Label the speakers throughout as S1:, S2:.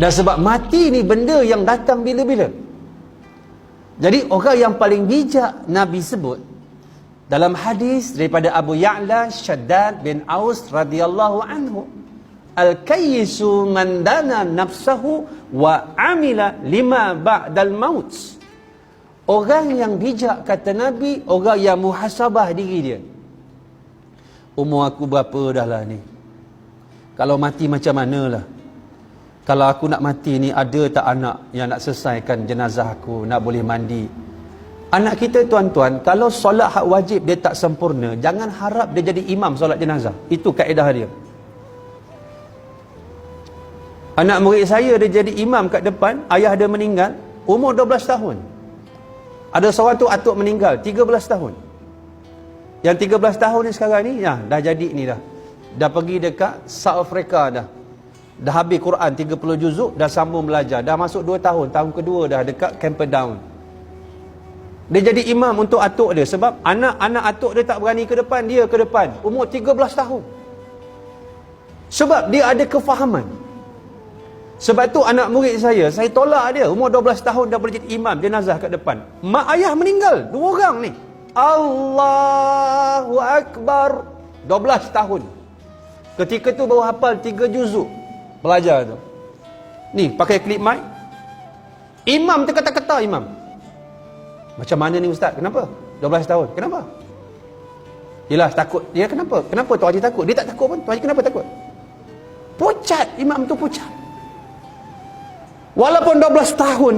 S1: Dan sebab mati ni benda yang datang bila-bila. Jadi orang yang paling bijak Nabi sebut dalam hadis daripada Abu Ya'la Shaddad bin Aus radhiyallahu anhu, al-kayyisu man dana nafsahu wa amila lima ba'dal maut. Orang yang bijak, kata Nabi, orang yang muhasabah diri dia. Umur aku berapa dah lah ni? Kalau mati macam mana lah? Kalau aku nak mati ni, ada tak anak yang nak selesaikan jenazah aku, nak boleh mandi? Anak kita tuan-tuan, kalau solat hak wajib dia tak sempurna, jangan harap dia jadi imam solat jenazah. Itu kaedah dia. Anak murid saya dia jadi imam kat depan, ayah dia meninggal, umur 12 tahun. Ada seorang tu atuk meninggal, 13 tahun. Yang 13 tahun ni sekarang ni, dah jadi ni dah. Dah pergi dekat South Africa dah. Dah habis Quran 30 juzuk, dah sambung belajar. Dah masuk 2 tahun, tahun kedua dah dekat Camperdown. Dia jadi imam untuk atuk dia sebab anak-anak atuk dia tak berani ke depan, dia ke depan. Umur 13 tahun. Sebab dia ada kefahaman. Sebab tu anak murid saya tolak dia. Umur 12 tahun dah boleh jadi imam jenazah kat depan. Mak ayah meninggal, 2 orang ni. Allahu Akbar. 12 tahun. Ketika tu baru hafal 3 juzuk. Belajar tu. Ni, pakai klip mic. Imam tu kata-kata imam. Macam mana ni ustaz? Kenapa? 12 tahun. Kenapa? Yelah, takut. Ya, kenapa? Kenapa Tuan Haji takut? Dia tak takut pun. Tuan Haji kenapa takut? Pucat. Imam tu pucat. Walaupun 12 tahun,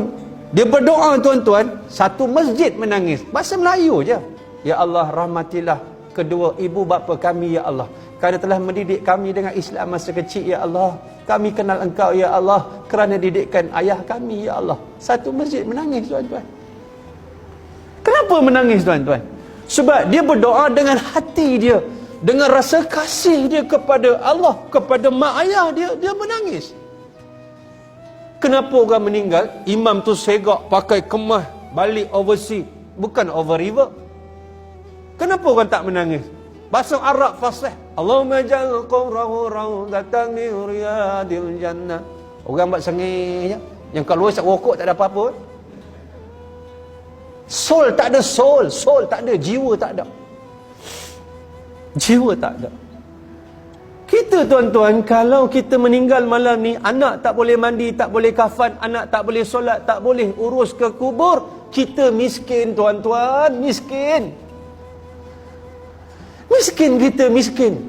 S1: dia berdoa tuan-tuan, satu masjid menangis. Bahasa Melayu je. Ya Allah, rahmatilah kedua ibu bapa kami, ya Allah. Kerana telah mendidik kami dengan Islam masa kecil, ya Allah. Kami kenal Engkau, ya Allah. Kerana didikan ayah kami, ya Allah. Satu masjid menangis tuan-tuan. Kenapa menangis tuan-tuan? Sebab dia berdoa dengan hati dia, dengan rasa kasih dia kepada Allah, kepada mak ayah dia, dia menangis. Kenapa orang meninggal, imam tu segak pakai kemah balik overseas, bukan over river? Kenapa orang tak menangis? Bahasa Arab fasih. Allahumma ja'al qabrahu rawdatan min riyadil jannah. Orang buat sengih je. Yang kalau isap rokok tak ada apa-apa. Soul tak ada soul. Soul tak ada. Jiwa tak ada. Jiwa tak ada. Kita tuan-tuan, kalau kita meninggal malam ni, anak tak boleh mandi, tak boleh kafan, anak tak boleh solat, tak boleh urus ke kubur, kita miskin tuan-tuan, miskin. Miskin kita, miskin.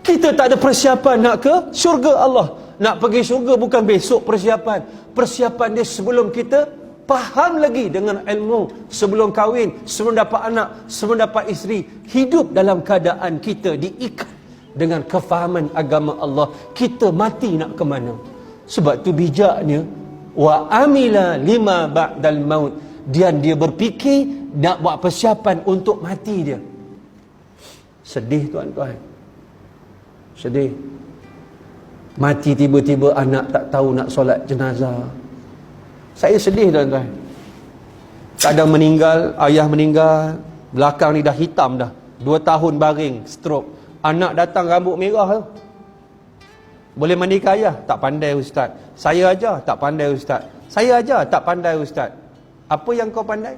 S1: Kita tak ada persiapan nak ke syurga Allah. Nak pergi syurga bukan besok persiapan. Persiapan dia sebelum kita faham lagi dengan ilmu, sebelum kahwin, sebelum dapat anak, sebelum dapat isteri. Hidup dalam keadaan kita diikat dengan kefahaman agama Allah. Kita mati nak ke mana? Sebab tu bijaknya, wa amila lima ba'dal maut. Dan dia berfikir nak buat persiapan untuk mati dia. Sedih tuan-tuan. Sedih. Mati tiba-tiba anak tak tahu nak solat jenazah. Saya sedih tuan-tuan. Kadang meninggal, ayah meninggal, belakang ni dah hitam dah. 2 tahun baring, stroke. Anak datang rambut merah tu. Boleh mandikan ayah? Tak pandai ustaz. Saya aja tak pandai ustaz. Saya aja tak pandai ustaz. Apa yang kau pandai?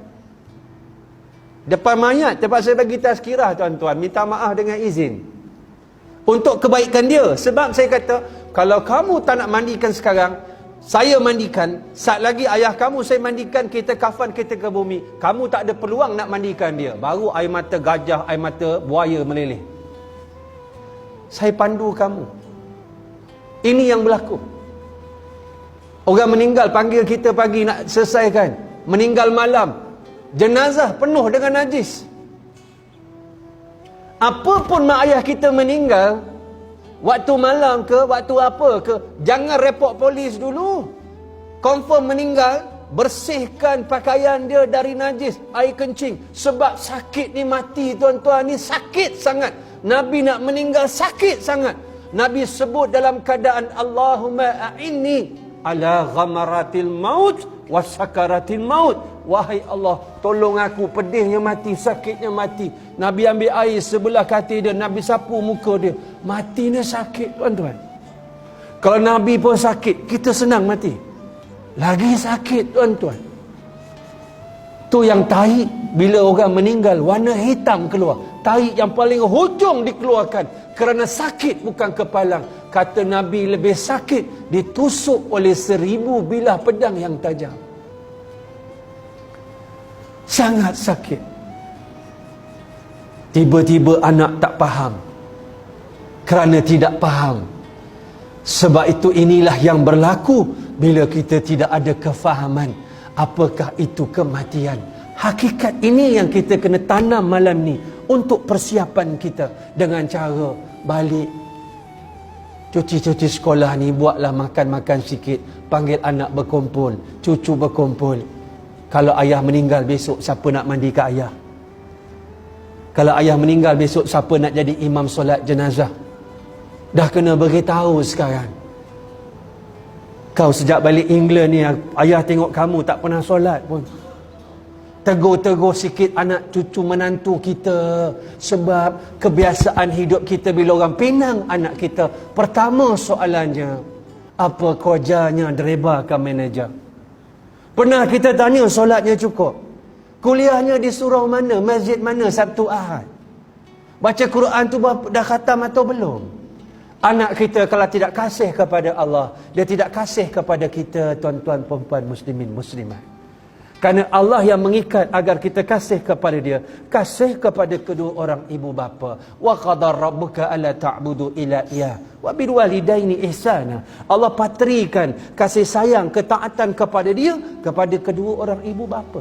S1: Depan mayat terpaksa bagi tazkirah tuan-tuan, minta maaf dengan izin. Untuk kebaikan dia. Sebab saya kata, kalau kamu tak nak mandikan sekarang, saya mandikan. Saat lagi ayah kamu saya mandikan, kita kafan, kita ke bumi. Kamu tak ada peluang nak mandikan dia. Baru air mata gajah, air mata buaya meleleh. Saya pandu kamu. Ini yang berlaku. Orang meninggal, panggil kita pagi nak selesaikan. Meninggal malam, jenazah penuh dengan najis. Apapun mak ayah kita meninggal, waktu malam ke, waktu apa ke, jangan report polis dulu. Confirm meninggal, bersihkan pakaian dia dari najis, air kencing. Sebab sakit ni mati tuan-tuan, ni sakit sangat. Nabi nak meninggal sakit sangat. Nabi sebut dalam keadaan Allahumma a'inni ala ghamaratil maut wa sakaratil maut. Wahai Allah, tolong aku, pedihnya mati, sakitnya mati. Nabi ambil air sebelah katil dia, Nabi sapu muka dia. Matinya sakit tuan-tuan. Kalau Nabi pun sakit, kita senang mati. Lagi sakit, tuan-tuan. Tu yang tahi, bila orang meninggal, warna hitam keluar. Tahi yang paling hujung dikeluarkan kerana sakit, bukan kepalang. Kata Nabi, lebih sakit ditusuk oleh 1000 bilah pedang yang tajam. Sangat sakit. Tiba-tiba anak tak faham. Kerana tidak faham. Sebab itu inilah yang berlaku bila kita tidak ada kefahaman. Apakah itu kematian? Hakikat ini yang kita kena tanam malam ni untuk persiapan kita dengan cara balik. Cuci-cuci sekolah ni, buatlah makan-makan sikit. Panggil anak berkumpul, cucu berkumpul. Kalau ayah meninggal besok, siapa nak mandi ke ayah? Kalau ayah meninggal besok, siapa nak jadi imam solat jenazah? Dah kena beritahu sekarang. Kau sejak balik England ni, ayah tengok kamu tak pernah solat pun. Tegur-tegur sikit anak cucu menantu kita. Sebab kebiasaan hidup kita bila orang pinang anak kita, pertama soalannya, apa kerjanya driver ke manager? Pernah kita tanya solatnya cukup? Kuliahnya di surau mana? Masjid mana? Sabtu Ahad? Baca Quran tu dah khatam atau belum? Anak kita kalau tidak kasih kepada Allah, dia tidak kasih kepada kita, tuan-tuan, perempuan, muslimin, muslimat. Kerana Allah yang mengikat agar kita kasih kepada dia. Kasih kepada kedua orang ibu bapa. Wa qadar rabbuka alla ta'budu illa iyyah wa bil walidaini ihsana. Allah patrikan kasih sayang, ketaatan kepada dia, kepada kedua orang ibu bapa.